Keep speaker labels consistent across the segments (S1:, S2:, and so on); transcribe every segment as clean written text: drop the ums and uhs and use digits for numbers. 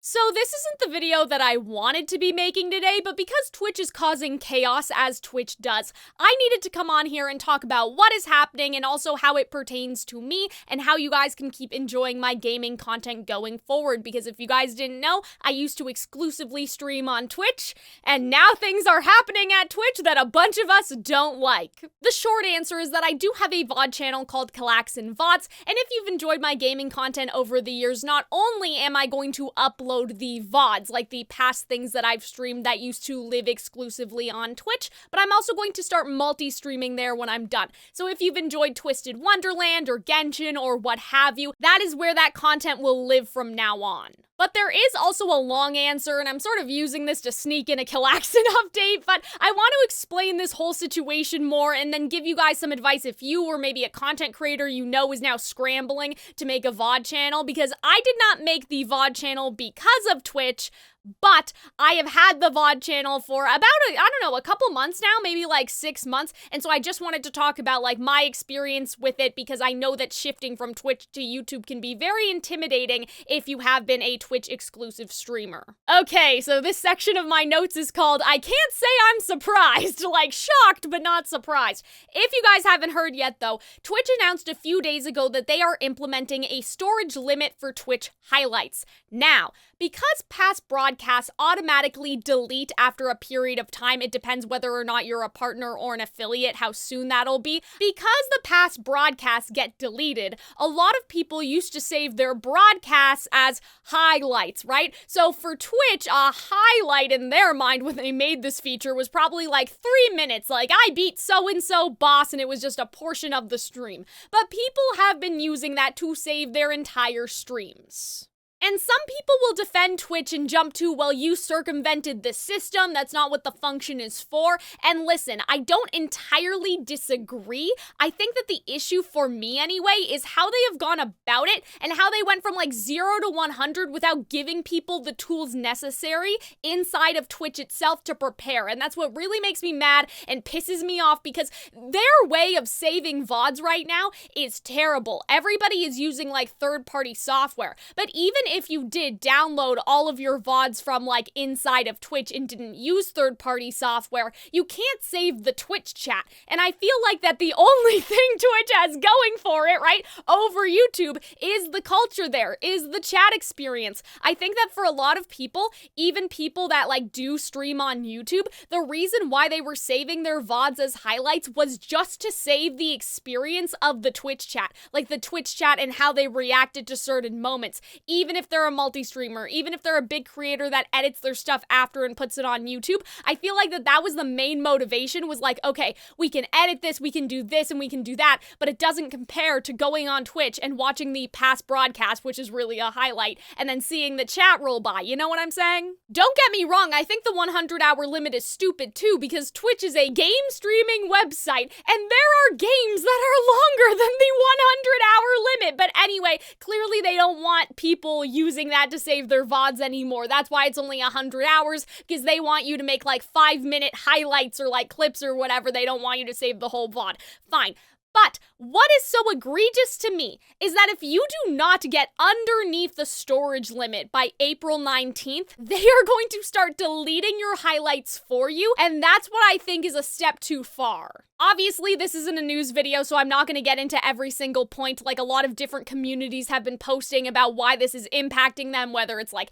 S1: So this isn't the video that I wanted to be making today, but because Twitch is causing chaos as Twitch does, I needed to come on here and talk about what is happening and also how it pertains to me and how you guys can keep enjoying my gaming content going forward. Because if you guys didn't know, I used to exclusively stream on Twitch, and now things are happening at Twitch that a bunch of us don't like. The short answer is that I do have a VOD channel called Calxiyn VODs, and if you've enjoyed my gaming content over the years, not only am I going to upload the VODs, like the past things that I've streamed that used to live exclusively on Twitch, but I'm also going to start multi-streaming there when I'm done. So if you've enjoyed Twisted Wonderland or Genshin or what have you, that is where that content will live from now on. But there is also a long answer, and I'm sort of using this to sneak in a Calxiyn update, but I want to explain this whole situation more and then give you guys some advice if you or maybe a content creator you know is now scrambling to make a VOD channel, because I did not make the VOD channel because of Twitch, but I have had the VOD channel for about, a couple months now, maybe like 6 months, and so I just wanted to talk about like my experience with it, because I know that shifting from Twitch to YouTube can be very intimidating if you have been a Twitch exclusive streamer. Okay, so this section of my notes is called I Can't Say I'm Surprised, like shocked but not surprised. If you guys haven't heard yet though, Twitch announced a few days ago that they are implementing a storage limit for Twitch highlights. Now, because past broadcasts automatically delete after a period of time, it depends whether or not you're a partner or an affiliate, how soon that'll be. Because the past broadcasts get deleted, a lot of people used to save their broadcasts as highlights, right? So for Twitch, a highlight in their mind when they made this feature was probably like 3 minutes, like I beat so-and-so boss, and it was just a portion of the stream. But people have been using that to save their entire streams. And some people will defend Twitch and jump to, well, you circumvented the system, that's not what the function is for. And listen, I don't entirely disagree. I think that the issue for me anyway is how they have gone about it and how they went from like 0 to 100 without giving people the tools necessary inside of Twitch itself to prepare. And that's what really makes me mad and pisses me off, because their way of saving VODs right now is terrible. Everybody is using like third-party software, but even if you did download all of your VODs from like inside of Twitch and didn't use third-party software, you can't save the Twitch chat. And I feel like that the only thing Twitch has going for it, right, over YouTube is the culture there, is the chat experience. I think that for a lot of people, even people that like do stream on YouTube, the reason why they were saving their VODs as highlights was just to save the experience of the Twitch chat, like the Twitch chat and how they reacted to certain moments. Even if they're a multi-streamer, even if they're a big creator that edits their stuff after and puts it on YouTube, I feel like that was the main motivation, was like, okay, we can edit this, we can do this, and we can do that, but it doesn't compare to going on Twitch and watching the past broadcast, which is really a highlight, and then seeing the chat roll by, you know what I'm saying? Don't get me wrong, I think the 100-hour limit is stupid too, because Twitch is a game streaming website, and there are games that are longer than the 100-hour limit, but anyway, clearly they don't want people using that to save their VODs anymore. That's why it's only 100 hours, because they want you to make like 5-minute highlights or like clips or whatever. They don't want you to save the whole VOD. Fine. But what is so egregious to me is that if you do not get underneath the storage limit by April 19th, they are going to start deleting your highlights for you, and that's what I think is a step too far. Obviously, this isn't a news video, so I'm not going to get into every single point. Like, a lot of different communities have been posting about why this is impacting them, whether it's like,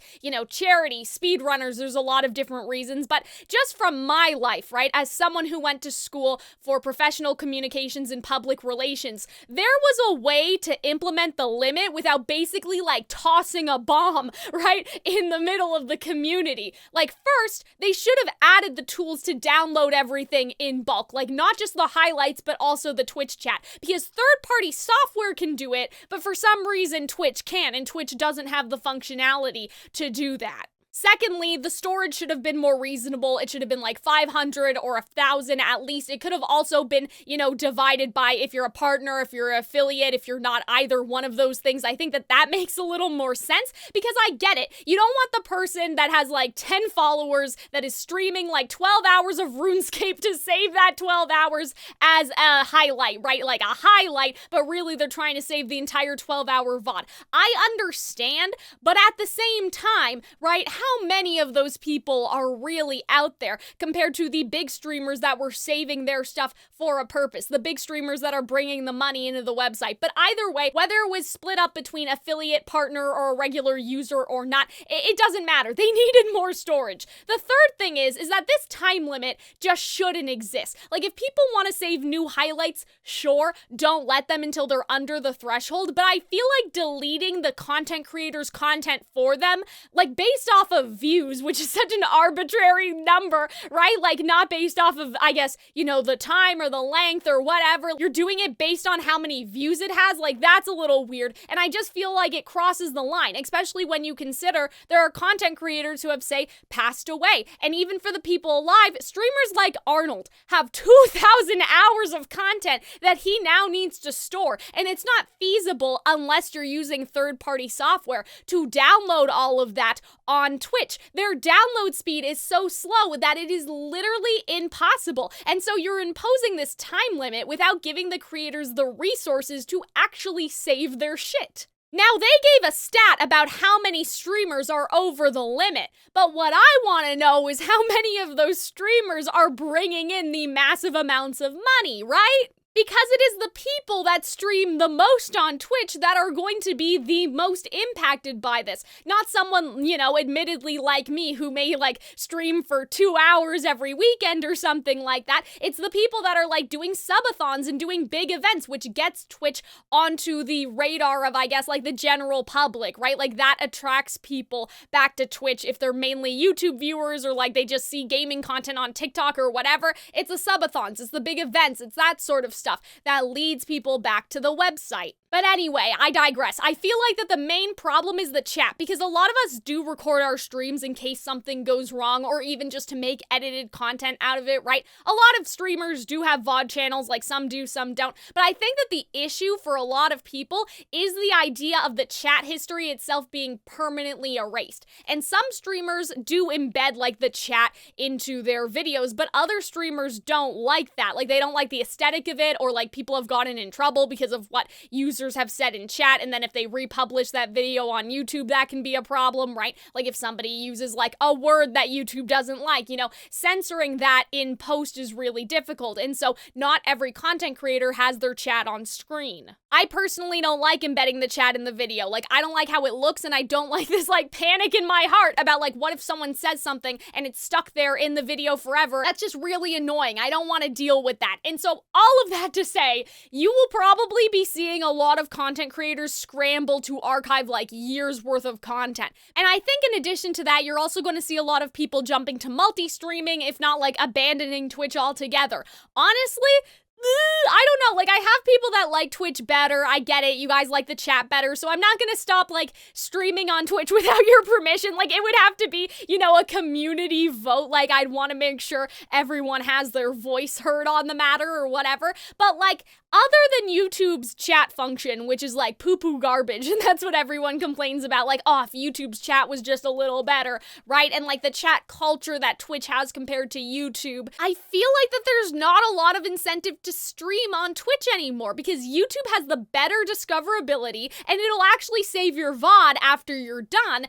S1: charity, speedrunners, there's a lot of different reasons. But just from my life, right, as someone who went to school for professional communications and public relations, there was a way to implement the limit without basically like tossing a bomb, right, in the middle of the community. Like, first, they should have added the tools to download everything in bulk, like not just the highlights, but also the Twitch chat, because third-party software can do it, but for some reason Twitch can't, and Twitch doesn't have the functionality to do that. Secondly, the storage should have been more reasonable. It should have been like 500 or 1,000 at least. It could have also been, divided by if you're a partner, if you're an affiliate, if you're not either one of those things. I think that makes a little more sense because I get it. You don't want the person that has like 10 followers that is streaming like 12 hours of RuneScape to save that 12 hours as a highlight, right? Like a highlight, but really they're trying to save the entire 12-hour VOD. I understand, but at the same time, right, how many of those people are really out there compared to the big streamers that were saving their stuff for a purpose, the big streamers that are bringing the money into the website? But either way, whether it was split up between affiliate, partner, or a regular user or not, it doesn't matter. They needed more storage. The third thing is that this time limit just shouldn't exist. Like, if people want to save new highlights, sure, don't let them until they're under the threshold, but I feel like deleting the content creator's content for them, like based off of views, which is such an arbitrary number, right? Like not based off of, I guess, the time or the length or whatever. You're doing it based on how many views it has. Like that's a little weird. And I just feel like it crosses the line, especially when you consider there are content creators who have, say, passed away. And even for the people alive, streamers like Arnold have 2,000 hours of content that he now needs to store. And it's not feasible unless you're using third-party software to download all of that on Twitch. Their download speed is so slow that it is literally impossible. And so you're imposing this time limit without giving the creators the resources to actually save their shit. Now, they gave a stat about how many streamers are over the limit, but what I want to know is how many of those streamers are bringing in the massive amounts of money, right? Because it is the people that stream the most on Twitch that are going to be the most impacted by this. Not someone, admittedly like me who may stream for 2 hours every weekend or something like that. It's the people that are doing subathons and doing big events, which gets Twitch onto the radar of, I guess, the general public, right? Like that attracts people back to Twitch if they're mainly YouTube viewers or they just see gaming content on TikTok or whatever. It's the subathons, it's the big events, it's that sort of stuff that leads people back to the website. But anyway, I digress. I feel like that the main problem is the chat, because a lot of us do record our streams in case something goes wrong or even just to make edited content out of it, right? A lot of streamers do have VOD channels, some do, some don't. But I think that the issue for a lot of people is the idea of the chat history itself being permanently erased. And some streamers do embed the chat into their videos, but other streamers don't like that. They don't like the aesthetic of it, or people have gotten in trouble because of what users have said in chat, and then if they republish that video on YouTube, that can be a problem, right? If somebody uses a word that YouTube doesn't like, censoring that in post is really difficult, and so not every content creator has their chat on screen. I personally don't like embedding the chat in the video. I don't like how it looks, and I don't like this panic in my heart about what if someone says something and it's stuck there in the video forever. That's just really annoying. I don't want to deal with that. And so all of that to say, you will probably be seeing a lot of content creators scramble to archive years worth of content. And I think in addition to that, you're also going to see a lot of people jumping to multi-streaming, if not abandoning Twitch altogether. Honestly, I don't know, I have people that like Twitch better. I get it, you guys like the chat better, so I'm not gonna stop streaming on Twitch without your permission. It would have to be, a community vote. I'd want to make sure everyone has their voice heard on the matter or whatever. But other than YouTube's chat function, which is poo-poo garbage, and that's what everyone complains about, oh, if YouTube's chat was just a little better, right? And the chat culture that Twitch has compared to YouTube, I feel that there's not a lot of incentive to stream on Twitch anymore, because YouTube has the better discoverability, and it'll actually save your VOD after you're done.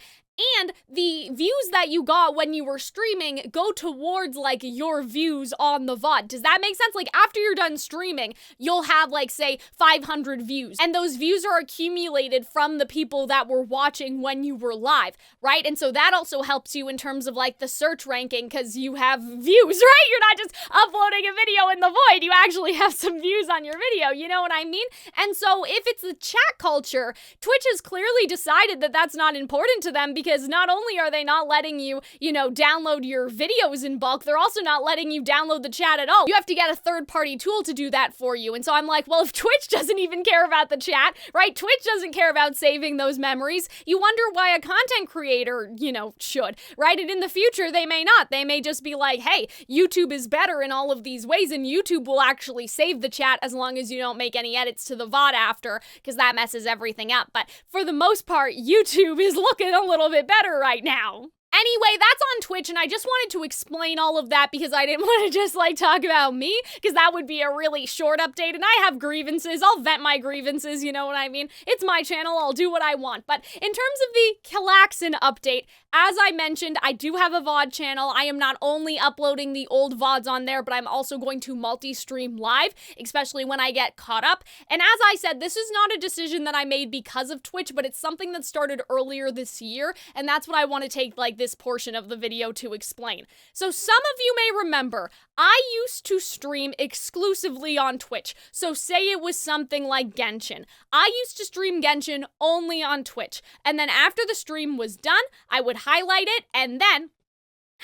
S1: And the views that you got when you were streaming go towards your views on the VOD. Does that make sense? After you're done streaming, you'll have say 500 views, and those views are accumulated from the people that were watching when you were live, right? And so that also helps you in terms of the search ranking, because you have views, right? You're not just uploading a video in the void. You actually have some views on your video, you know what I mean? And so if it's the chat culture, Twitch has clearly decided that that's not important to them, because because not only are they not letting you, download your videos in bulk, they're also not letting you download the chat at all. You have to get a third-party tool to do that for you. And so I'm like, well, if Twitch doesn't even care about the chat, right? Twitch doesn't care about saving those memories. You wonder why a content creator, should, right? And in the future, they may not. They may just be like, hey, YouTube is better in all of these ways, and YouTube will actually save the chat as long as you don't make any edits to the VOD after, because that messes everything up. But for the most part, YouTube is looking a little bit better right now. Anyway, that's on Twitch, and I just wanted to explain all of that because I didn't want to just, talk about me, because that would be a really short update, and I have grievances. I'll vent my grievances, you know what I mean? It's my channel, I'll do what I want. But in terms of the Calxiyn update, as I mentioned, I do have a VOD channel. I am not only uploading the old VODs on there, but I'm also going to multi-stream live, especially when I get caught up. And as I said, this is not a decision that I made because of Twitch, but it's something that started earlier this year, and that's what I want to take, this portion of the video to explain. So some of you may remember, I used to stream exclusively on Twitch. So say it was something like Genshin. I used to stream Genshin only on Twitch. And then after the stream was done, I would highlight it, and then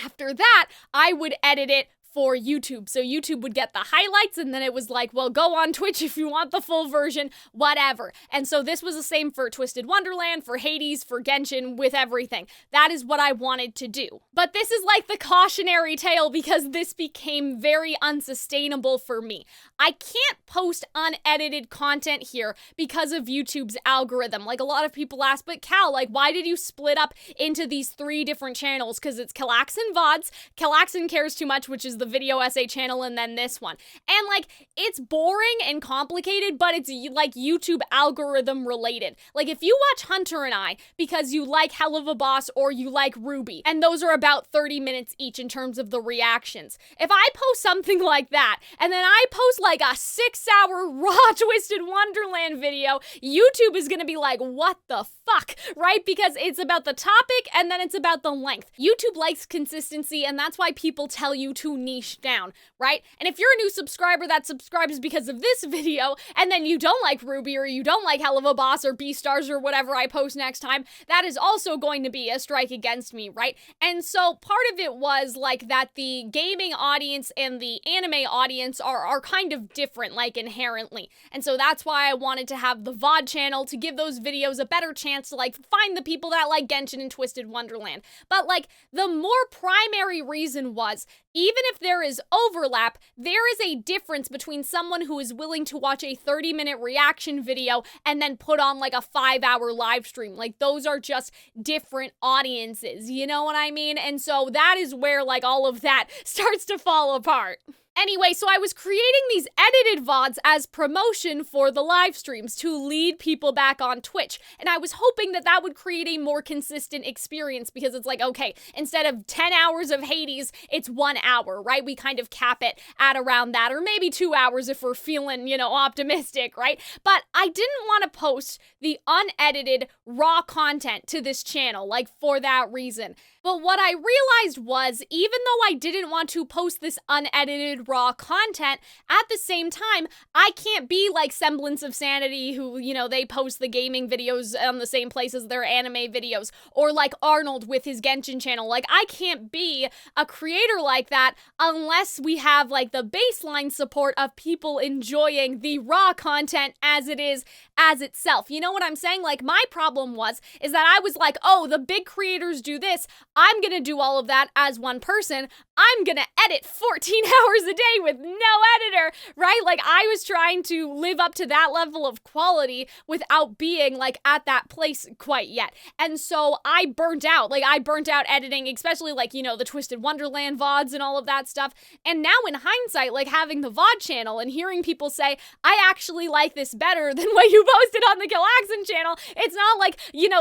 S1: after that, I would edit it for YouTube. So YouTube would get the highlights, and then it was like, well, go on Twitch if you want the full version, whatever. And so this was the same for Twisted Wonderland, for Hades, for Genshin, with everything. That is what I wanted to do. But this is like the cautionary tale because this became very unsustainable for me. I can't post unedited content here because of YouTube's algorithm. A lot of people ask, but Cal, why did you split up into these 3 different channels? Because it's Calxiyn VODs, Calxiyn Cares Too Much, which is the video essay channel, and then this one. And it's boring and complicated, but it's YouTube algorithm related. If you watch Hunter and I because you like Hell of a Boss or you like Ruby, and those are about 30 minutes each in terms of the reactions. If I post something like that, and then I post a 6-hour raw Twisted Wonderland video, YouTube is gonna be like, what the fuck, right? Because it's about the topic and then it's about the length. YouTube likes consistency, and that's why people tell you to niche down, right? And if you're a new subscriber that subscribes because of this video, and then you don't like Ruby, or you don't like Hell of a Boss, or Beastars, or whatever I post next time, that is also going to be a strike against me, right? And so part of it was that the gaming audience and the anime audience are kind of different, inherently. And so that's why I wanted to have the VOD channel to give those videos a better chance to find the people that like Genshin and Twisted Wonderland. But the more primary reason was, even if there is overlap, there is a difference between someone who is willing to watch a 30-minute reaction video and then put on a 5-hour live stream. Those are just different audiences, you know what I mean? And so that is where all of that starts to fall apart. Anyway, so I was creating these edited VODs as promotion for the live streams to lead people back on Twitch. And I was hoping that that would create a more consistent experience because it's okay, instead of 10 hours of Hades, it's 1 hour, right? We kind of cap it at around that, or maybe 2 hours if we're feeling, optimistic, right? But I didn't want to post the unedited raw content to this channel, for that reason. But what I realized was, even though I didn't want to post this unedited raw content, at the same time, I can't be like Semblance of Sanity, who, they post the gaming videos on the same place as their anime videos, or like Arnold with his Genshin channel. I can't be a creator like that unless we have the baseline support of people enjoying the raw content as it is, as itself. You know what I'm saying? My problem is that I was oh, the big creators do this, I'm gonna do all of that as one person. I'm gonna edit 14 hours a day with no editor, right? I was trying to live up to that level of quality without being at that place quite yet. And so I burnt out. I burnt out editing, especially the Twisted Wonderland VODs and all of that stuff. And now in hindsight, having the VOD channel and hearing people say, I actually like this better than what you posted on the Calxiyn channel. It's not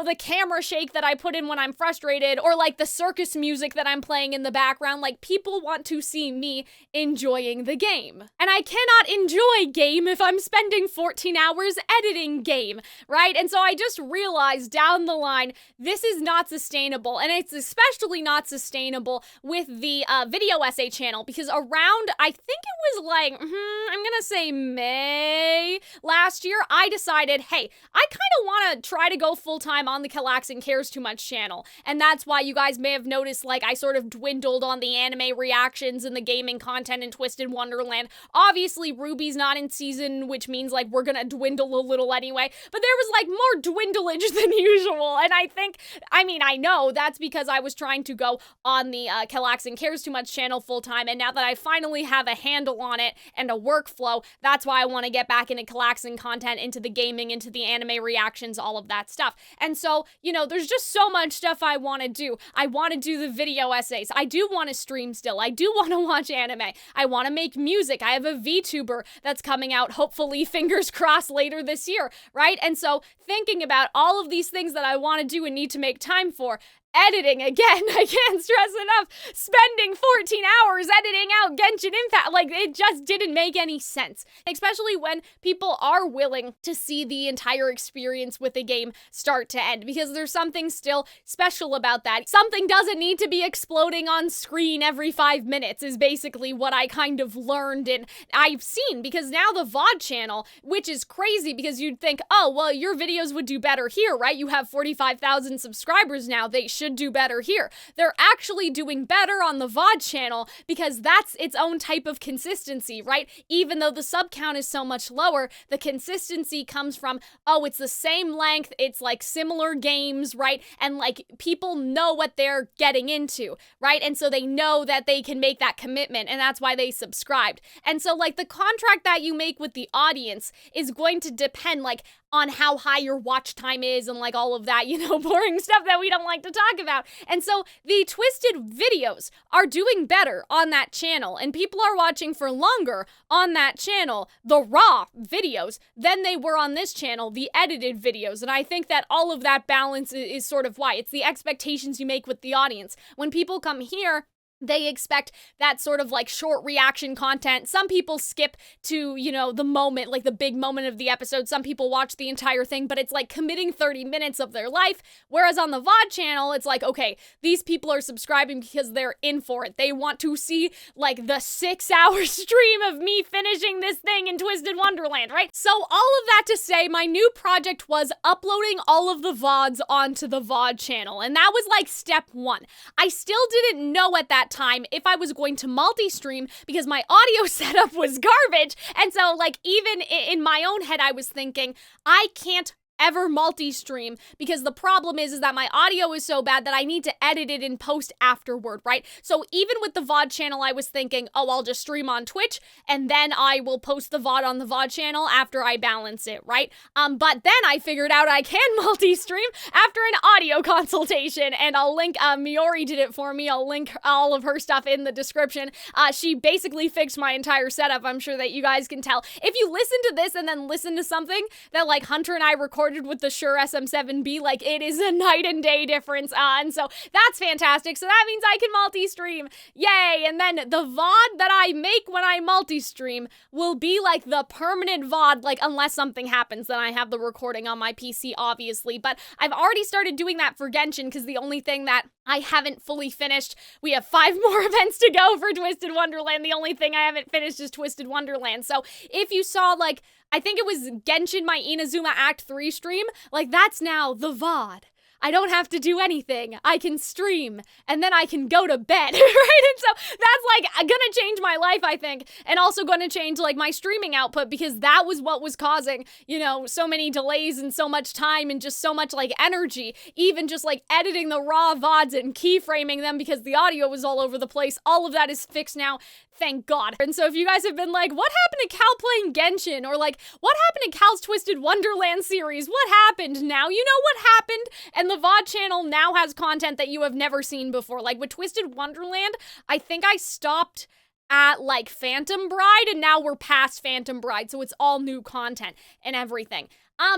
S1: the camera shake that I put in when I'm frustrated, or the circus music that I'm playing in the background. people want to see me enjoying the game. And I cannot enjoy game if I'm spending 14 hours editing game, right? And so I just realized down the line, this is not sustainable. And it's especially not sustainable with the video essay channel, because around, I think it was like, I'm gonna say May last year, I decided, hey, I kind of want to try to go full-time on the Calxiyn Cares Too Much channel. And that's why you guys may have noticed, like, I sort of dwindled on the anime reactions and the gaming content in Twisted Wonderland. Obviously, Ruby's not in season, which means, like, we're gonna dwindle a little anyway. But there was, like, more dwindleage than usual. And I know that's because I was trying to go on the Calxiyn Cares Too Much channel full-time. And now that I finally have a handle on it and a workflow, that's why I want to get back into Calxiyn content, into the gaming, into the anime reactions, all of that stuff. And so, you know, there's just so much stuff I want to do. I want to do the video essays. I do want to stream still. I do want to watch anime. I want to make music. I have a VTuber that's coming out, hopefully, fingers crossed, later this year, right? And so thinking about all of these things that I want to do and need to make time for, editing, again, I can't stress enough, spending 14 hours editing out Genshin Impact, like, it just didn't make any sense. Especially when people are willing to see the entire experience with a game start to end, because there's something still special about that. Something doesn't need to be exploding on screen every 5 minutes is basically what I kind of learned and I've seen, because now the VOD channel, which is crazy because you'd think, oh, well, your videos would do better here, right? You have 45,000 subscribers now, they should do better here. They're actually doing better on the VOD channel because that's its own type of consistency, right? Even though the sub count is so much lower, the consistency comes from, oh, it's the same length, it's like similar games, right? And like people know what they're getting into, right? And so they know that they can make that commitment, and that's why they subscribed. And so like the contract that you make with the audience is going to depend like on how high your watch time is and like all of that, you know, boring stuff that we don't like to talk about. And so the Twisted videos are doing better on that channel, and people are watching for longer on that channel, the raw videos, than they were on this channel, the edited videos. And I think that all of that balance is sort of why. It's the expectations you make with the audience. When people come here, they expect that sort of like short reaction content. Some people skip to, you know, the moment, like the big moment of the episode. Some people watch the entire thing, but it's like committing 30 minutes of their life. Whereas on the VOD channel, it's like, okay, these people are subscribing because they're in for it. They want to see like the 6-hour stream of me finishing this thing in Twisted Wonderland, right? So all of that to say, my new project was uploading all of the VODs onto the VOD channel. And that was like step one. I still didn't know at that time if I was going to multi-stream because my audio setup was garbage. And so like even in my own head, I was thinking, I can't ever multi-stream because the problem is that my audio is so bad that I need to edit it in post afterward, right? So even with the VOD channel, I was thinking, oh, I'll just stream on Twitch and then I will post the VOD on the VOD channel after I balance it, right? But then I figured out I can multi-stream after an audio consultation, and I'll link, Miori did it for me. I'll link all of her stuff in the description. She basically fixed my entire setup. I'm sure that you guys can tell. If you listen to this and then listen to something that like Hunter and I recorded with the Shure SM7B, like it is a night and day difference, and so that's fantastic. So that means I can multi-stream, yay! And then the VOD that I make when I multi-stream will be like the permanent VOD, like unless something happens, then I have the recording on my PC, obviously, but I've already started doing that for Genshin because the only thing that I haven't fully finished, we have 5 more events to go for Twisted Wonderland. The only thing I haven't finished is Twisted Wonderland. So if you saw like, I think it was Genshin, my Inazuma Act 3 stream, like that's now the VOD. I don't have to do anything. I can stream, and then I can go to bed, right? And so that's like gonna change my life, I think, and also gonna change like my streaming output because that was what was causing, you know, so many delays and so much time and just so much like energy, even just like editing the raw VODs and keyframing them because the audio was all over the place. All of that is fixed now. Thank God. And so if you guys have been like, what happened to Cal playing Genshin? Or like, what happened to Cal's Twisted Wonderland series? What happened now? You know what happened? And the VOD channel now has content that you have never seen before. Like with Twisted Wonderland, I think I stopped at like Phantom Bride and now we're past Phantom Bride. So it's all new content and everything.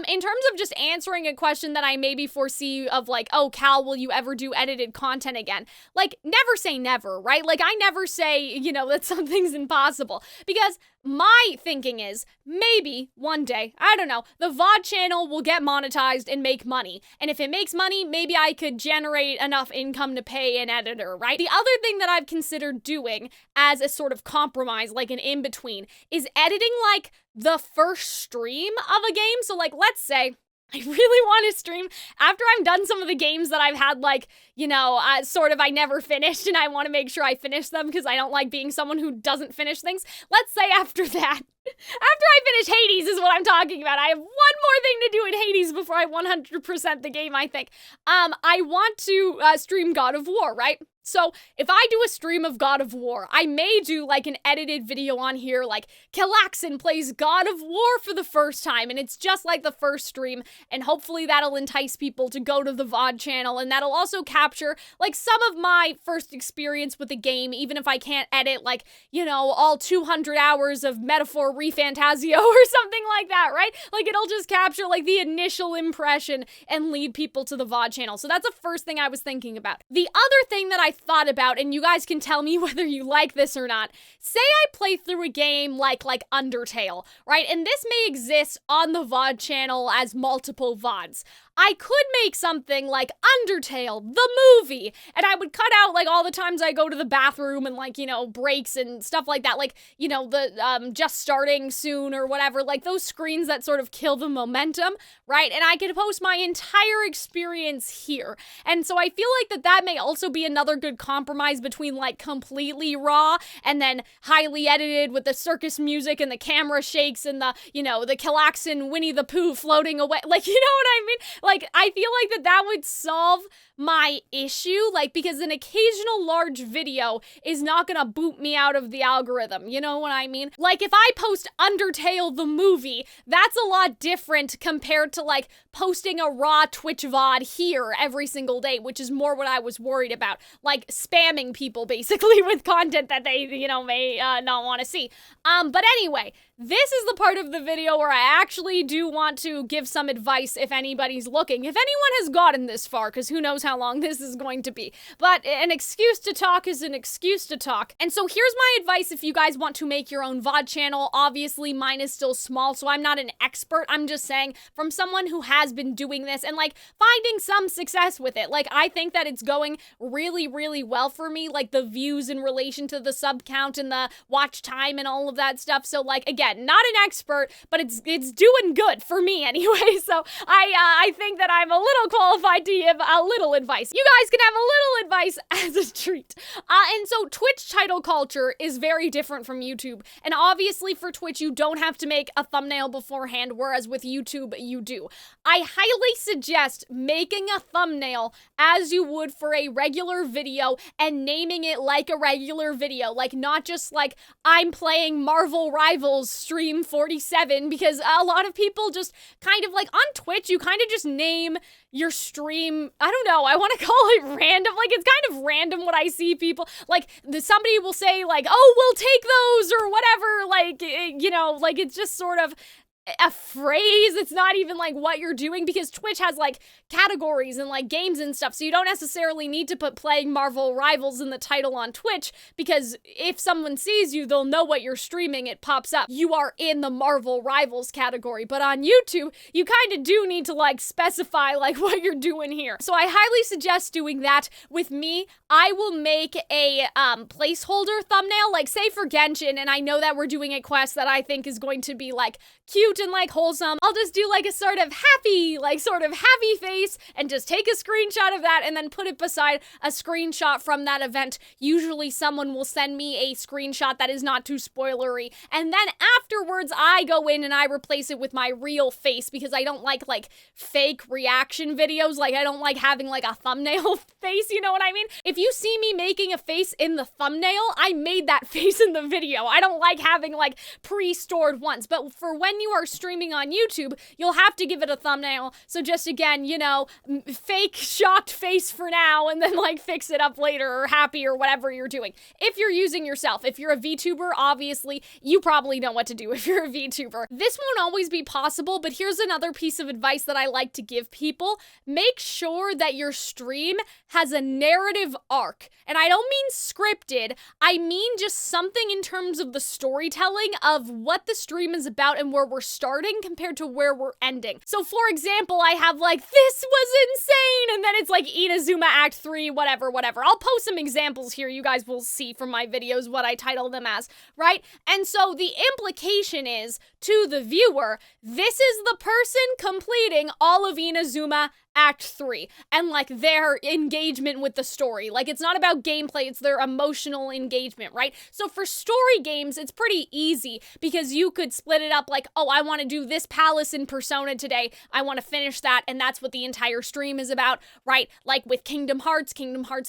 S1: In terms of just answering a question that I maybe foresee of like, oh, Cal, will you ever do edited content again? Like, never say never, right? Like, I never say, that something's impossible, because my thinking is maybe one day, I don't know, the VOD channel will get monetized and make money. And if it makes money, maybe I could generate enough income to pay an editor, right? The other thing that I've considered doing as a sort of compromise, like an in-between, is editing like the first stream of a game. So like, let's say I really want to stream after I'm done some of the games that I've had, like, I never finished, and I want to make sure I finish them because I don't like being someone who doesn't finish things. Let's say after that, after I finish Hades is what I'm talking about. I have one more thing to do in Hades before I 100% the game, I think. I want to stream God of War, right? So if I do a stream of God of War, I may do like an edited video on here, like Calxiyn plays God of War for the first time, and it's just like the first stream, and hopefully that'll entice people to go to the VOD channel, and that'll also capture like some of my first experience with the game, even if I can't edit like, all 200 hours of Metaphor ReFantazio or something like that, right? Like it'll just capture like the initial impression and lead people to the VOD channel. So that's the first thing I was thinking about. The other thing that I thought about, and you guys can tell me whether you like this or not, say I play through a game like Undertale, right? And this may exist on the VOD channel as multiple VODs. I could make something like Undertale, the movie, and I would cut out like all the times I go to the bathroom and like, breaks and stuff like that, like, the just starting soon or whatever, like those screens that sort of kill the momentum, right? And I could post my entire experience here. And so I feel like that may also be another good compromise between like completely raw and then highly edited with the circus music and the camera shakes and the, the Calxiyn Winnie the Pooh floating away, like, you know what I mean? Like, I feel like that would solve my issue, like, because an occasional large video is not gonna boot me out of the algorithm, you know what I mean? Like, if I post Undertale the movie, that's a lot different compared to, like, posting a raw Twitch VOD here every single day, which is more what I was worried about, like, spamming people, basically, with content that they, may not want to see. But anyway, this is the part of the video where I actually do want to give some advice if anybody's looking. If anyone has gotten this far, because who knows how long this is going to be. But an excuse to talk is an excuse to talk. And so here's my advice if you guys want to make your own VOD channel. Obviously, mine is still small, so I'm not an expert. I'm just saying from someone who has been doing this and, like, finding some success with it. Like, I think that it's going really, really well for me. Like, the views in relation to the sub count and the watch time and all of that stuff. So, like, again, not an expert, but it's doing good for me anyway. So I think that I'm a little qualified to give a little advice. You guys can have a little advice as a treat. And so Twitch title culture is very different from YouTube. And obviously for Twitch, you don't have to make a thumbnail beforehand, whereas with YouTube, you do. I highly suggest making a thumbnail as you would for a regular video and naming it like a regular video. Like, not just like, I'm playing Marvel Rivals stream 47, because a lot of people just kind of like on Twitch, you kind of just name your stream, I don't know, I want to call it random. Like, it's kind of random what I see people, like, somebody will say, like, oh, we'll take those, or whatever, like, like, it's just sort of a phrase. It's not even like what you're doing, because Twitch has like categories and like games and stuff, so you don't necessarily need to put playing Marvel Rivals in the title on Twitch, because if someone sees you, they'll know what you're streaming. It pops up, you are in the Marvel Rivals category. But on YouTube, you kind of do need to like specify like what you're doing here. So I highly suggest doing that. With me, I will make a placeholder thumbnail, like say for Genshin, and I know that we're doing a quest that I think is going to be like cute and like wholesome. I'll just do like a sort of happy face and just take a screenshot of that and then put it beside a screenshot from that event. Usually someone will send me a screenshot that is not too spoilery, and then afterwards I go in and I replace it with my real face, because I don't like fake reaction videos. Like, I don't like having like a thumbnail face, you know what I mean? If you see me making a face in the thumbnail, I made that face in the video. I don't like having like pre-stored ones. But for when you are are streaming on YouTube, you'll have to give it a thumbnail. So just again, you know, fake shocked face for now and then like fix it up later or happy or whatever you're doing. If you're using yourself, if you're a VTuber, obviously you probably know what to do if you're a VTuber. This won't always be possible, but here's another piece of advice that I like to give people. Make sure that your stream has a narrative arc. And I don't mean scripted, I mean just something in terms of the storytelling of what the stream is about and where we're starting compared to where we're ending. So for example, I have like, this was insane, and then it's like Inazuma Act 3, whatever. I'll post some examples here, you guys will see from my videos what I title them as, right? And so the implication is, to the viewer, this is the person completing all of Inazuma Act 3, and like their engagement with the story. Like, it's not about gameplay, it's their emotional engagement, right? So for story games, it's pretty easy because you could split it up like, oh, I want to do this palace in Persona today, I want to finish that, and that's what the entire stream is about, right? Like with Kingdom Hearts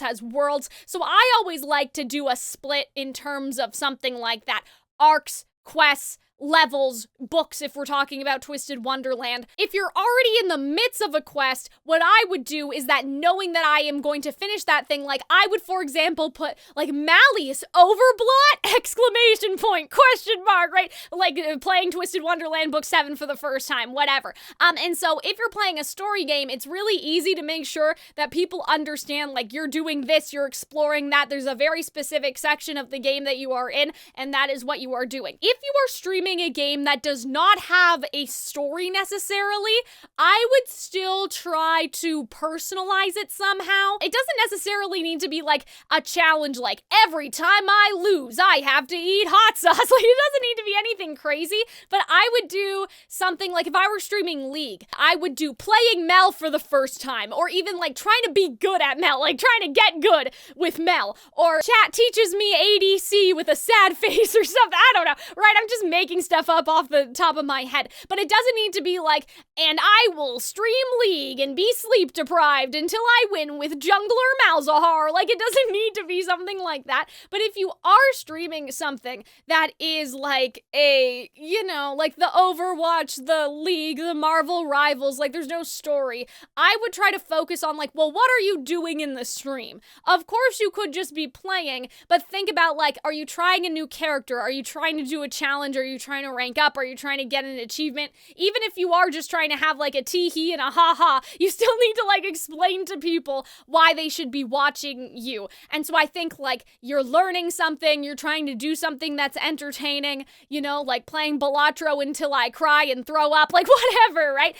S1: has worlds. So I always like to do a split in terms of something like that. Arcs, quests, levels, books if we're talking about Twisted Wonderland. If you're already in the midst of a quest, what I would do is that, knowing that I am going to finish that thing, like I would, for example, put like Malleus Overblot exclamation point question mark, right? Like playing Twisted Wonderland book 7 for the first time, whatever. And so if you're playing a story game, it's really easy to make sure that people understand like you're doing this, you're exploring that. There's a very specific section of the game that you are in, and that is what you are doing. If you are streaming a game that does not have a story necessarily, I would still try to personalize it somehow. It doesn't necessarily need to be like a challenge, like every time I lose, I have to eat hot sauce. Like, it doesn't need to be anything crazy, but I would do something like, if I were streaming League, I would do playing Mel for the first time, or even like trying to be good at Mel, like trying to get good with Mel, or chat teaches me ADC with a sad face or something. I don't know, right? I'm just making stuff up off the top of my head, but it doesn't need to be like, and I will stream League and be sleep deprived until I win with Jungler Malzahar. Like, it doesn't need to be something like that. But if you are streaming something that is like a, you know, like the Overwatch, the League, the Marvel Rivals, like there's no story, I would try to focus on like, well, what are you doing in the stream? Of course you could just be playing, but think about like, are you trying a new character? Are you trying to do a challenge? Are you trying to rank up? Are you trying to get an achievement? Even if you are just trying to have like a tee-hee and a ha-ha, you still need to like explain to people why they should be watching you. And so I think like you're learning something, you're trying to do something that's entertaining, you know, like playing Balatro until I cry and throw up, like whatever, right?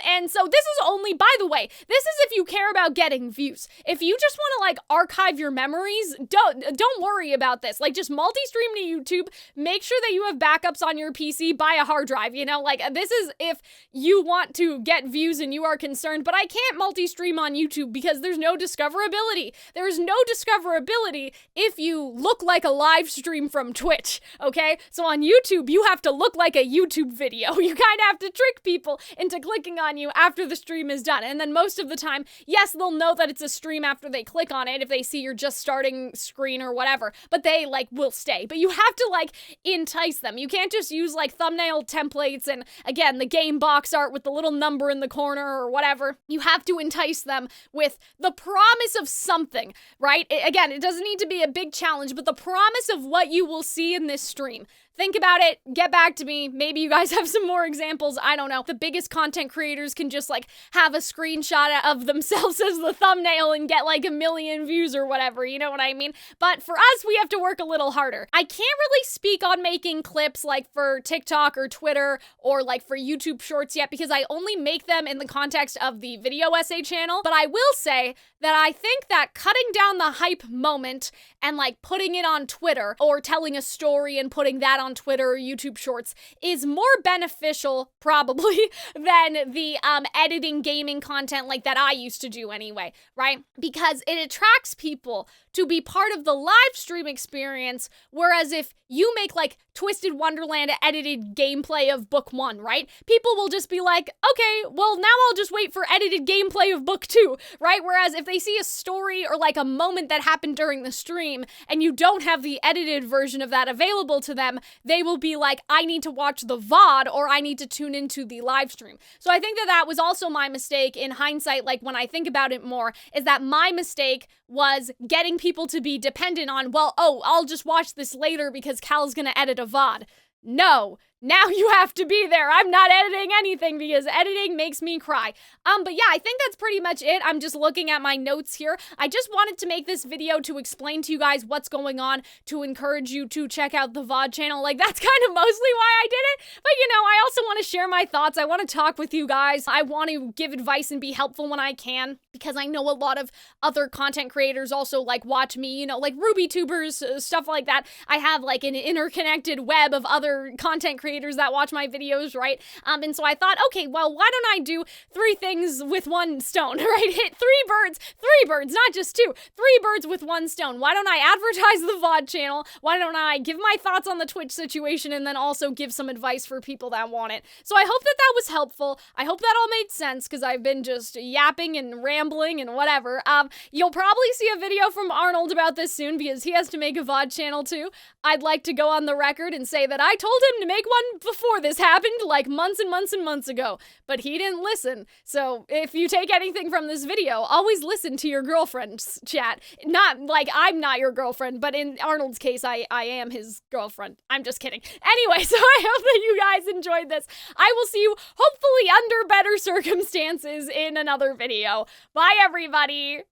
S1: And so this is only, by the way, this is if you care about getting views. If you just want to like archive your memories, don't worry about this. Like, just multi-stream to YouTube, make sure that you have backups on your PC, buy a hard drive, you know, like this is if you want to get views and you are concerned, but I can't multi-stream on YouTube because there's no discoverability. There's no discoverability if you look like a live stream from Twitch, okay? So on YouTube, you have to look like a YouTube video. You kind of have to trick people into clicking on you after the stream is done. And then most of the time, yes, they'll know that it's a stream after they click on it if they see your just starting screen or whatever, but they like will stay. But you have to like entice them. You can't just use like thumbnail templates and again, the game box art with the little number in the corner or whatever. You have to entice them with the promise of something, right? Again, it doesn't need to be a big challenge, but the promise of what you will see in this stream. Think about it, get back to me, maybe you guys have some more examples, I don't know. The biggest content creators can just like have a screenshot of themselves as the thumbnail and get like 1 million views or whatever, you know what I mean? But for us, we have to work a little harder. I can't really speak on making clips like for TikTok or Twitter or like for YouTube Shorts yet because I only make them in the context of the video essay channel, but I will say that I think that cutting down the hype moment and like putting it on Twitter or telling a story and putting that on Twitter or YouTube Shorts is more beneficial probably than the editing gaming content like that I used to do anyway, right? Because it attracts people to be part of the live stream experience, whereas if you make like Twisted Wonderland edited gameplay of book 1, right? People will just be like, okay, well now I'll just wait for edited gameplay of book 2, right? Whereas if they see a story or like a moment that happened during the stream and you don't have the edited version of that available to them, they will be like, I need to watch the VOD or I need to tune into the live stream. So I think that that was also my mistake in hindsight, like when I think about it more, is that my mistake was getting people to be dependent on, well, oh, I'll just watch this later because Cal's gonna edit a VOD. No. Now you have to be there. I'm not editing anything because editing makes me cry. But yeah, I think that's pretty much it. I'm just looking at my notes here. I just wanted to make this video to explain to you guys what's going on, to encourage you to check out the VOD channel. Like, that's kind of mostly why I did it. But you know, I also want to share my thoughts. I want to talk with you guys. I want to give advice and be helpful when I can, because I know a lot of other content creators also like watch me, you know, like RubyTubers, stuff like that. I have like an interconnected web of other content creators that watch my videos, right? And so I thought, okay, well, why don't I do 3 things with 1 stone, right? Hit 3 birds, not just 2, 3 birds with 1 stone. Why don't I advertise the VOD channel? Why don't I give my thoughts on the Twitch situation and then also give some advice for people that want it? So I hope that that was helpful. I hope that all made sense because I've been just yapping and rambling and whatever. You'll probably see a video from Arnold about this soon because he has to make a VOD channel too. I'd like to go on the record and say that I told him to make one before this happened, like months and months and months ago, but he didn't listen. So if you take anything from this video, always listen to your girlfriend's chat. Not like I'm not your girlfriend, but in Arnold's case, I am his girlfriend. I'm just kidding. Anyway, so I hope that you guys enjoyed this. I will see you hopefully under better circumstances in another video. Bye, everybody.